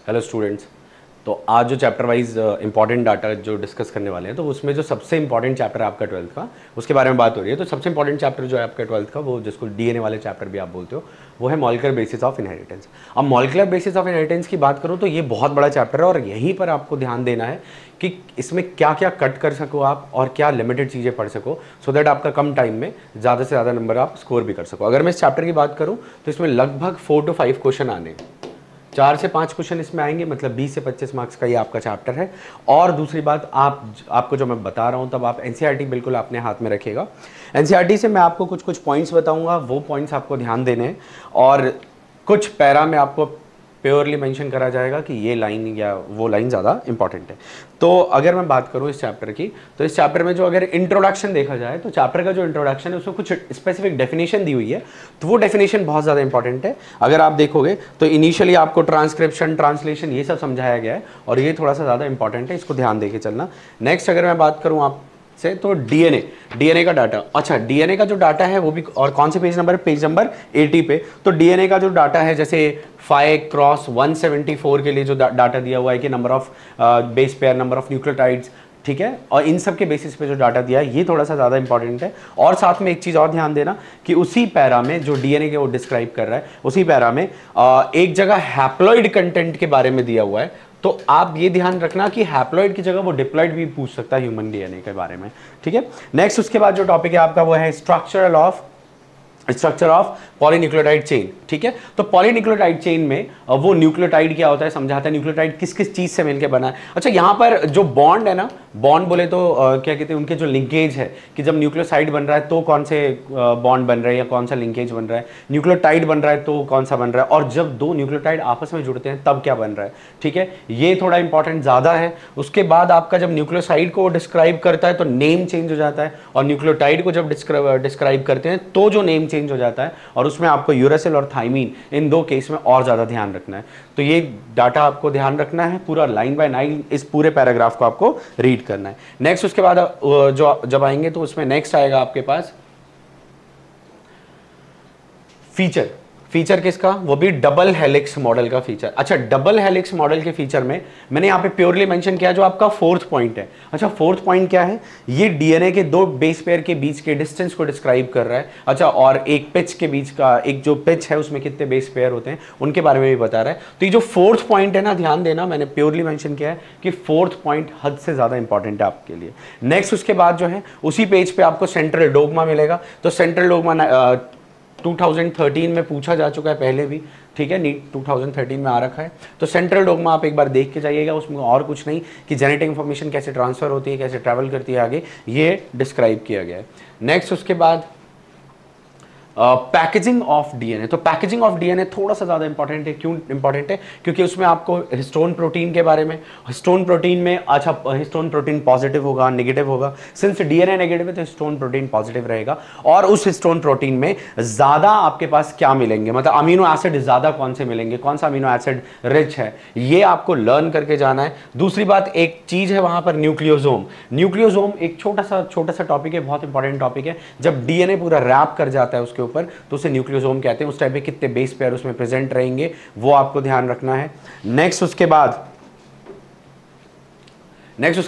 Hello students. तो आज जो चैप्टर वाइज इंपॉर्टेंट डाटा जो डिस्कस करने वाले हैं, तो उसमें जो सबसे इंपॉर्टेंट चैप्टर है आपका 12th का, उसके बारे में बात हो रही है। तो सबसे इंपॉर्टेंट चैप्टर जो है आपका 12th का, वो जिसको डीएनए वाले चैप्टर भी आप बोलते हो, वो है मॉलिक्यूलर बेसिस ऑफ इनहेरिटेंस। अब मॉलिक्यूलर बेसिस ऑफ इनहेरिटेंस की बात करूँ तो ये बहुत बड़ा चैप्टर है और यहीं पर आपको ध्यान देना है कि इसमें क्या क्या कट कर सको आप और क्या लिमिटेड चीज़ें पढ़ सको, सो दैट आपका कम टाइम में ज़्यादा से ज़्यादा नंबर आप स्कोर भी कर सको। अगर मैं इस चैप्टर की बात करूँ तो इसमें लगभग 4 to 5 क्वेश्चन आने, 4 से 5 क्वेश्चन इसमें आएंगे, मतलब 20 से 25 मार्क्स का ये आपका चैप्टर है। और दूसरी बात, आपको जो मैं बता रहा हूँ तब आप एनसीईआरटी बिल्कुल अपने हाथ में रखिएगा। एनसीईआरटी से मैं आपको कुछ कुछ पॉइंट्स बताऊंगा, वो पॉइंट्स आपको ध्यान देने हैं और कुछ पैरा में आपको प्योरली मेंशन करा जाएगा कि ये लाइन या वो लाइन ज़्यादा इंपॉर्टेंट है। तो अगर मैं बात करूँ इस चैप्टर की, तो इस चैप्टर में जो अगर इंट्रोडक्शन देखा जाए तो चैप्टर का जो इंट्रोडक्शन है उसमें कुछ स्पेसिफिक डेफिनेशन दी हुई है, तो वो डेफिनेशन बहुत ज़्यादा इंपॉर्टेंट है। अगर आप देखोगे तो इनिशियली आपको ट्रांसक्रिप्शन, ट्रांसलेशन, ये सब समझाया गया है और ये थोड़ा सा ज़्यादा इंपॉर्टेंट है, इसको ध्यान देके चलना। नेक्स्ट अगर मैं बात करूँ आप से, तो डीएनए का डाटा। अच्छा, डीएनए का जो डाटा है वो भी, और कौन से पेज नंबर, पेज नंबर 80 पे। तो डीएनए का जो डाटा है, जैसे 5 क्रॉस 174 के लिए जो डाटा दिया हुआ है कि number of base pair, number of nucleotides, ठीक है, और इन सब के बेसिस पे जो डाटा दिया है ये थोड़ा सा ज़्यादा इंपॉर्टेंट है। और साथ में एक चीज़ और ध्यान देना कि उसी पैरा में जो डीएनए के वो डिस्क्राइब कर रहा है, उसी पैरा में एक जगह हैप्लॉइड कंटेंट के बारे में दिया हुआ है। तो आप ये ध्यान रखना कि हैप्लॉइड की जगह वो डिप्लॉइड भी पूछ सकता है ह्यूमन डीएनए के बारे में, ठीक है। नेक्स्ट उसके बाद जो टॉपिक है आपका वो है स्ट्रक्चर ऑफ पॉलीन्यूक्लियोटाइड चेन, ठीक है। तो पॉलीन्यूक्लियोटाइड चेन में वो न्यूक्लियोटाइड क्या होता है समझाता है, न्यूक्लियोटाइड किस किस चीज से मिलकर बना है। अच्छा, यहाँ पर जो बॉन्ड है ना, बॉन्ड बोले तो क्या कहते हैं, उनके जो लिंकेज है कि जब न्यूक्लियोसाइड बन रहा है तो कौन से बॉन्ड बन रहे हैं या कौन सा लिंकेज बन रहा है, न्यूक्लियोटाइड बन रहा है तो कौन सा बन रहा है, और जब दो न्यूक्लियोटाइड आपस में जुड़ते हैं तब क्या बन रहा है, ठीक है। ये थोड़ा इंपॉर्टेंट ज़्यादा है। उसके बाद आपका जब न्यूक्लियोसाइड को डिस्क्राइब करता है तो नेम चेंज हो जाता है, और न्यूक्लियोटाइड को जब डिस्क्राइब करते हैं तो जो नेम चेंज हो जाता है, और उसमें आपको यूरेसिल और थाइमीन, इन दो केस में और ज़्यादा ध्यान रखना है। तो ये डाटा आपको ध्यान रखना है, पूरा लाइन बाय लाइन इस पूरे पैराग्राफ को आपको रीड करना है। नेक्स्ट उसके बाद जो जब आएंगे तो उसमें नेक्स्ट आएगा आपके पास फीचर किसका, वो भी डबल हेलिक्स मॉडल का फीचर। अच्छा, डबल हेलिक्स मॉडल के फीचर में मैंने यहाँ पे प्योरली मेंशन किया जो आपका 4th पॉइंट है। अच्छा, 4th पॉइंट क्या है, ये डीएनए के दो बेस पेयर के बीच के डिस्टेंस को डिस्क्राइब कर रहा है। अच्छा, और एक पिच के बीच का, एक जो पिच है उसमें कितने बेस पेयर होते हैं उनके बारे में भी बता रहा है। तो ये जो 4th पॉइंट है ना, ध्यान देना, मैंने प्योरली मेंशन किया है कि 4th पॉइंट हद से ज्यादा इंपॉर्टेंट है आपके लिए। नेक्स्ट उसके बाद जो है उसी पेज पे आपको सेंट्रल डोग्मा मिलेगा। तो सेंट्रल डोग्मा 2013 में पूछा जा चुका है पहले भी, ठीक है, नीट 2013 में आ रखा है। तो सेंट्रल डोग्मा आप एक बार देख के जाइएगा, उसमें और कुछ नहीं कि जेनेटिक इंफॉर्मेशन कैसे ट्रांसफर होती है, कैसे ट्रैवल करती है आगे, ये डिस्क्राइब किया गया है। नेक्स्ट उसके बाद पैकेजिंग ऑफ डीएनए। तो पैकेजिंग ऑफ डीएनए थोड़ा सा ज़्यादा इंपॉर्टेंट है। क्यों इंपॉर्टेंट है, क्योंकि उसमें आपको हिस्टोन प्रोटीन के बारे में, हिस्टोन प्रोटीन में, अच्छा, हिस्टोन प्रोटीन पॉजिटिव होगा, नेगेटिव होगा, सिंस डीएनए नेगेटिव है तो हिस्टोन प्रोटीन पॉजिटिव रहेगा। और उस हिस्टोन प्रोटीन में ज़्यादा आपके पास क्या मिलेंगे, मतलब अमीनो एसिड ज़्यादा कौन से मिलेंगे, कौन सा अमीनो एसिड रिच है, ये आपको लर्न करके जाना है। दूसरी बात, एक चीज़ है वहाँ पर न्यूक्लियोसोम। न्यूक्लियोसोम एक छोटा सा टॉपिक है, बहुत इंपॉर्टेंट टॉपिक है। जब डीएनए पूरा रैप कर जाता है उसके ऊपर तो उसे न्यूक्लियोसोम कहते हैं। उस टाइप पे कितने बेस पेयर उसमें प्रेजेंट रहेंगे वो आपको ध्यान रखना है। नेक्स्ट उसके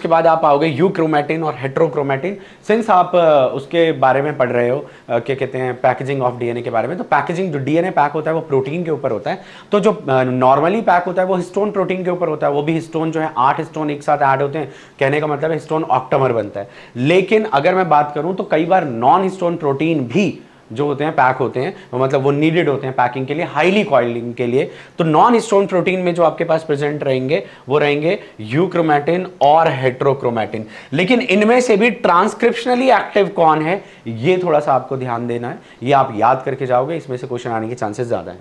बाद आप आओगे यूक्रोमैटिन और हेट्रोक्रोमैटिन। सिंस आप उसके बारे में पढ़ रहे हो, क्या कहते हैं, पैकेजिंग ऑफ डीएनए के बारे में, तो पैकेजिंग, जो डीएनए पैक होता है वो प्रोटीन के ऊपर होता है। तो जो नॉर्मली पैक होता है वो हिस्टोन प्रोटीन के ऊपर होता है। वो भी हिस्टोन जो है 8 हिस्टोन एक साथ ऐड होते हैं, कहने का मतलब है हिस्टोन ऑक्टामर बनता है। लेकिन अगर मैं बात करूं तो कई बार नॉन हिस्टोन प्रोटीन भी जो होते हैं पैक होते हैं, मतलब वो नीडेड होते हैं पैकिंग के लिए, हाईली कॉइलिंग के लिए। तो नॉन हिस्टोन प्रोटीन में जो आपके पास प्रेजेंट रहेंगे वो रहेंगे यूक्रोमैटिन और हेट्रोक्रोमैटिन। लेकिन इनमें से भी ट्रांसक्रिप्शनली एक्टिव कौन है, ये थोड़ा सा आपको ध्यान देना है। ये आप याद करके जाओगे, इसमें से क्वेश्चन आने के चांसेस ज्यादा हैं।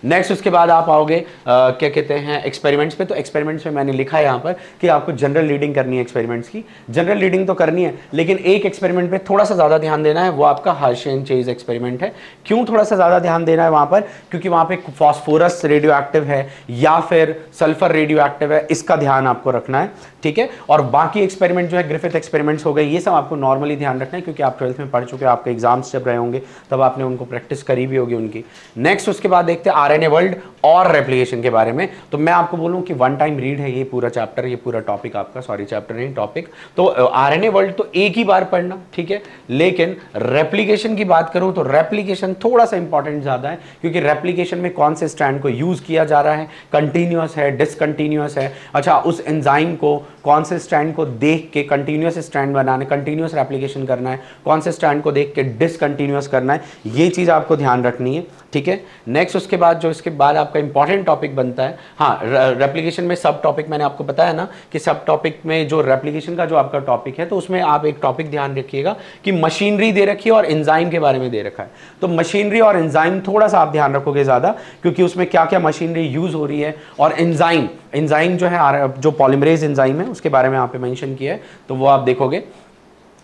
नेक्स्ट उसके बाद आप आओगे क्या कहते हैं, एक्सपेरिमेंट्स पे। तो एक्सपेरिमेंट्स में मैंने लिखा है यहाँ पर कि आपको जनरल रीडिंग करनी है एक्सपेरिमेंट्स की। जनरल रीडिंग तो करनी है, लेकिन एक एक्सपेरिमेंट पे थोड़ा सा ज़्यादा ध्यान देना है, वो आपका हर्शे चेज एक्सपेरिमेंट है। क्यों थोड़ा सा ज़्यादा ध्यान देना है वहाँ पर, क्योंकि वहाँ पे फॉस्फोरस रेडियो एक्टिव है या फिर सल्फर रेडियो एक्टिव है, इसका ध्यान आपको रखना है, ठीक है। और बाकी एक्सपेरिमेंट जो है ग्रिफिथ एक्सपेरिमेंट्स हो गए, ये सब आपको नॉर्मली ध्यान रखना है, क्योंकि आप 12th में पढ़ चुके हो, आपके एग्जाम्स जब रहे होंगे तब आपने उनको प्रैक्टिस करी भी होगी उनकी। नेक्स्ट उसके बाद देखते हैं आरएनए वर्ल्ड और रेप्लिकेशन के बारे में। तो मैं आपको बोलूं कि वन टाइम रीड है ये पूरा चैप्टर, ये पूरा टॉपिक आपका, सॉरी चैप्टर नहीं टॉपिक। तो आरएनए वर्ल्ड तो एक ही बार पढ़ना, ठीक है। लेकिन रेप्लिकेशन की बात करूं तो रेप्लिकेशन थोड़ा सा इंपॉर्टेंट ज्यादा है, क्योंकि रेप्लिकेशन में कौन से स्ट्रैंड को यूज किया जा रहा है, कंटिन्यूअस है, डिसकंटिन्यूअस है, अच्छा उस एंजाइम को कौन से स्ट्रैंड को देख के कंटिन्यूअस स्ट्रैंड बनाना है, कंटिन्यूअस रेप्लिकेशन करना है, कौन से स्ट्रैंड को देख के डिसकंटिन्यूअस करना है, ये चीज आपको ध्यान रखनी है, ठीक है। नेक्स्ट उसके बाद जो इसके बाद आपका इंपॉर्टेंट टॉपिक बनता है, हाँ रेप्लिकेशन में सब टॉपिक मैंने आपको बताया ना कि सब टॉपिक में जो रेप्लिकेशन का जो आपका टॉपिक है, तो उसमें आप एक टॉपिक ध्यान रखिएगा कि मशीनरी दे रखी है और एंजाइम के बारे में दे रखा है। तो मशीनरी और एंजाइम थोड़ा सा आप ध्यान रखोगे ज्यादा, क्योंकि उसमें क्या क्या मशीनरी यूज हो रही है, और एंजाइम जो है जो पॉलीमरेज एंजाइम है उसके बारे में यहाँ पे मेंशन किया है, तो वो आप देखोगे।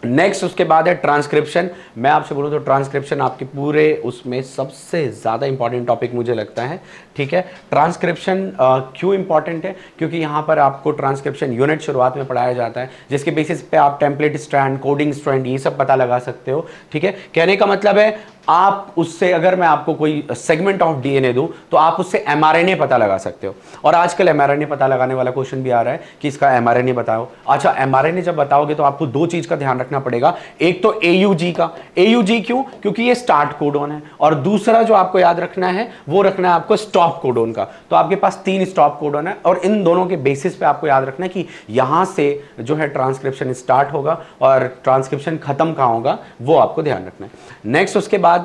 नेक्स्ट उसके बाद है ट्रांसक्रिप्शन। मैं आपसे बोलूं तो ट्रांसक्रिप्शन आपके पूरे उसमें सबसे ज़्यादा इंपॉर्टेंट टॉपिक मुझे लगता है, ठीक है। ट्रांसक्रिप्शन क्यों इंपॉर्टेंट है, क्योंकि यहाँ पर आपको ट्रांसक्रिप्शन यूनिट शुरुआत में पढ़ाया जाता है, जिसके बेसिस पे आप टेम्पलेट स्ट्रैंड, कोडिंग स्ट्रैंड ये सब पता लगा सकते हो, ठीक है। कहने का मतलब है आप उससे, अगर मैं आपको कोई सेगमेंट ऑफ डीएनए दूं तो आप उससे एमआरएनए पता लगा सकते हो। और आजकल एमआरएनए पता लगाने वाला क्वेश्चन भी आ रहा है कि इसका एमआरएनए बताओ। अच्छा एमआरएनए जब बताओगे तो आपको दो चीज का ध्यान रखना पड़ेगा, एक तो एयूजी का। एयूजी क्यों? क्योंकि ये स्टार्ट कोडोन है, और दूसरा जो आपको याद रखना है वो रखना है आपको स्टॉप कोडोन का। तो आपके पास 3 स्टॉप कोडोन है, और इन दोनों के बेसिस पे आपको याद रखना है कि यहां से जो है ट्रांसक्रिप्शन स्टार्ट होगा और ट्रांसक्रिप्शन खत्म कहां होगा, वो आपको ध्यान रखना है। नेक्स्ट उसके बाद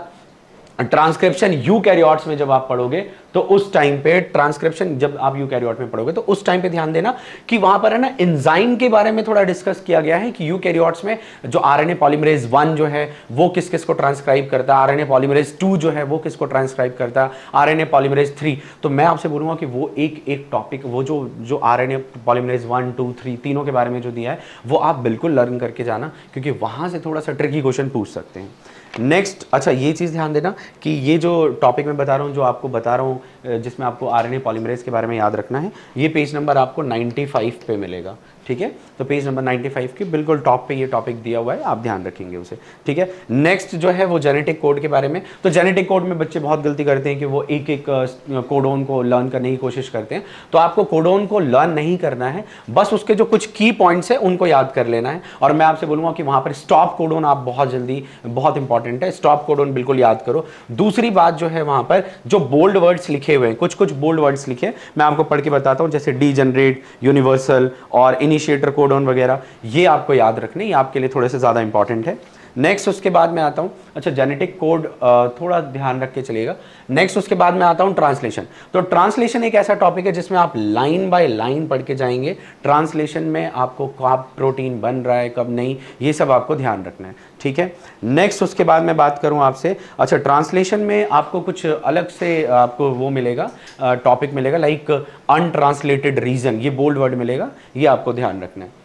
ट्रांसक्रिप्शन यूकैरियोट्स में जब आप पढ़ोगे तो उस टाइम पे ट्रांसक्रिप्शन, जब आप यूकैरियोट में पढ़ोगे तो उस टाइम पे ध्यान देना कि वहां पर है ना एंजाइम के बारे में थोड़ा डिस्कस किया गया है कि यूकैरियोट्स में जो आरएनए पॉलीमरेज 1 जो है वो किस किस को ट्रांसक्राइब करता है, आरएनए पॉलीमरेज 2 जो है वो किसको ट्रांसक्राइब करता है, आरएनए पॉलीमरेज 3। तो मैं आपसे बोलूंगा कि वो एक टॉपिक, वो जो आरएनए पॉलीमरेज 1, 2, 3 तीनों के बारे में जो दिया है वो आप बिल्कुल लर्न करके जाना, क्योंकि वहां से थोड़ा सा ट्रिकी क्वेश्चन पूछ सकते हैं। नेक्स्ट, अच्छा ये चीज़ ध्यान देना कि ये जो टॉपिक मैं बता रहा हूँ, जो आपको बता रहा हूँ, जिसमें आपको आरएनए पॉलीमरेज के बारे में याद रखना है, ये पेज नंबर आपको 95 पे मिलेगा, ठीक है। तो पेज नंबर 95 के बिल्कुल टॉप पे ये टॉपिक दिया हुआ है, आप ध्यान रखेंगे उसे, ठीक है। नेक्स्ट जो है वो जेनेटिक कोड के बारे में। तो जेनेटिक कोड में बच्चे बहुत गलती करते हैं कि वो एक एक कोडोन को लर्न करने की कोशिश करते हैं। तो आपको कोडोन को लर्न नहीं करना है, बस उसके जो कुछ की पॉइंट्स है उनको याद कर लेना है। और मैं आपसे बोलूँगा कि वहाँ पर स्टॉप कोडोन आप बहुत जल्दी, बहुत इंपॉर्टेंट है, स्टॉप कोडोन बिल्कुल याद करो। दूसरी बात जो है वहाँ पर जो बोल्ड वर्ड्स लिखे हुए हैं, कुछ बोल्ड वर्ड्स लिखे, मैं आपको पढ़ के बताता हूँ, जैसे डीजनरेट, यूनिवर्सल और इनिशिएटर कोडोन वगैरह, ये आपको याद रखने, ये आपके लिए थोड़े से ज़्यादा इंपॉर्टेंट है। नेक्स्ट उसके बाद मैं आता हूँ, अच्छा जेनेटिक कोड थोड़ा ध्यान रख के चलिएगा। नेक्स्ट उसके बाद मैं आता हूँ ट्रांसलेशन। तो ट्रांसलेशन एक ऐसा टॉपिक है जिसमें आप लाइन बाय लाइन पढ़ के जाएंगे। ट्रांसलेशन में आपको कब प्रोटीन बन रहा है कब नहीं, ये सब आपको ध्यान रखना है, ठीक है। नेक्स्ट उसके बाद मैं बात करूँ आपसे, अच्छा ट्रांसलेशन में आपको कुछ अलग से आपको वो मिलेगा, टॉपिक मिलेगा, लाइक अनट्रांसलेटेड रीजन, ये बोल्ड वर्ड मिलेगा, ये आपको ध्यान रखना है।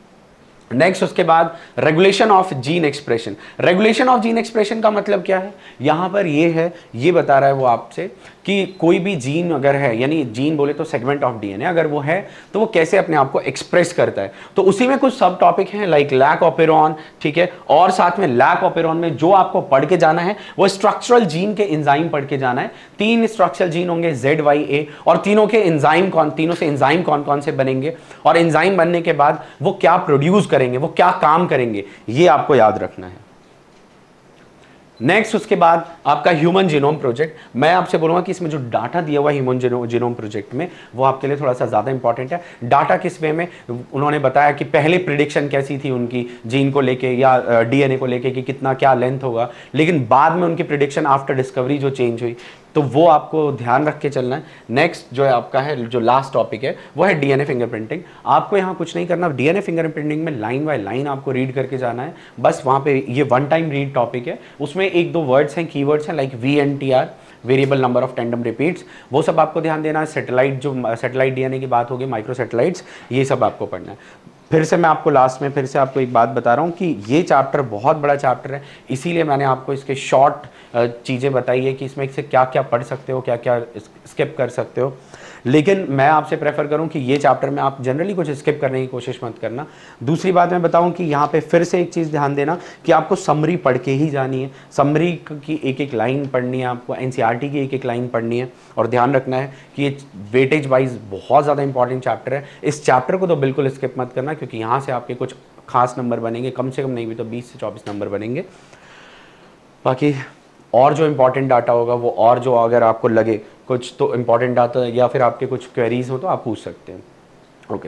नेक्स्ट उसके बाद regulation of gene expression. Regulation of gene expression का मतलब क्या है, यहां पर ये है, ये बता रहा है वो आपसे कि कोई भी जीन अगर है, यानी जीन बोले तो सेगमेंट ऑफ डीएनए, अगर वो है तो वो कैसे अपने आप को एक्सप्रेस करता है। तो उसी में कुछ सब टॉपिक हैं, लाइक लैक ऑपेरॉन, ठीक है। और साथ में लैक ऑपेरॉन में जो आपको पढ़ के जाना है वो स्ट्रक्चरल जीन के एंजाइम पढ़ के जाना है। 3 स्ट्रक्चरल जीन होंगे ZYA, और तीनों के एंजाइम तीनों से एंजाइम कौन कौन से बनेंगे, और एंजाइम बनने के बाद वो क्या प्रोड्यूस करेंगे, वो क्या काम करेंगे, ये आपको याद रखना है। नेक्स्ट उसके बाद आपका ह्यूमन जीनोम प्रोजेक्ट। मैं आपसे बोलूंगा कि इसमें जो डाटा दिया हुआ है ह्यूमन जीनोम प्रोजेक्ट में, वो आपके लिए थोड़ा सा ज़्यादा इंपॉर्टेंट है। डाटा किस वे में, उन्होंने बताया कि पहले प्रिडिक्शन कैसी थी उनकी जीन को लेके या डीएनए को लेके कि कितना क्या लेंथ होगा, लेकिन बाद में उनकी प्रिडिक्शन आफ्टर डिस्कवरी जो चेंज हुई, तो वो आपको ध्यान रख के चलना है। नेक्स्ट जो है आपका है, जो लास्ट टॉपिक है वो है डीएनए फिंगरप्रिंटिंग। आपको यहाँ कुछ नहीं करना, डीएनए फिंगरप्रिंटिंग में लाइन बाय लाइन आपको रीड करके जाना है, बस वहाँ पे ये वन टाइम रीड टॉपिक है। उसमें 1-2 वर्ड्स हैं, कीवर्ड्स हैं, like VNTR, variable number of tandem repeats, वो सब आपको ध्यान देना है। सैटेलाइट, जो सैटेलाइट डीएनए की बात होगी, माइक्रो सैटेलाइट्स, ये सब आपको पढ़ना है। फिर से मैं आपको लास्ट में फिर से आपको एक बात बता रहा हूँ कि ये चैप्टर बहुत बड़ा चैप्टर है, इसीलिए मैंने आपको इसके शॉर्ट चीज़ें बताई है कि इसमें से क्या क्या पढ़ सकते हो, क्या क्या स्किप कर सकते हो। लेकिन मैं आपसे प्रेफर करूं कि ये चैप्टर में आप जनरली कुछ स्किप करने की कोशिश मत करना। दूसरी बात मैं बताऊं कि यहाँ पे फिर से एक चीज़ ध्यान देना कि आपको समरी पढ़ के ही जानी है, समरी की एक एक लाइन पढ़नी है, आपको एनसीईआरटी की एक एक लाइन पढ़नी है, और ध्यान रखना है कि ये वेटेज वाइज बहुत ज़्यादा इंपॉर्टेंट चैप्टर है। इस चैप्टर को तो बिल्कुल स्किप मत करना, क्योंकि यहाँ से आपके कुछ खास नंबर बनेंगे, कम से कम नहीं भी तो 20 से 24 नंबर बनेंगे। बाकी और जो इम्पोर्टेंट डाटा होगा वो, और जो अगर आपको लगे कुछ तो इम्पोर्टेंट डाटा या फिर आपके कुछ क्वेरीज हो तो आप पूछ सकते हैं। ओके।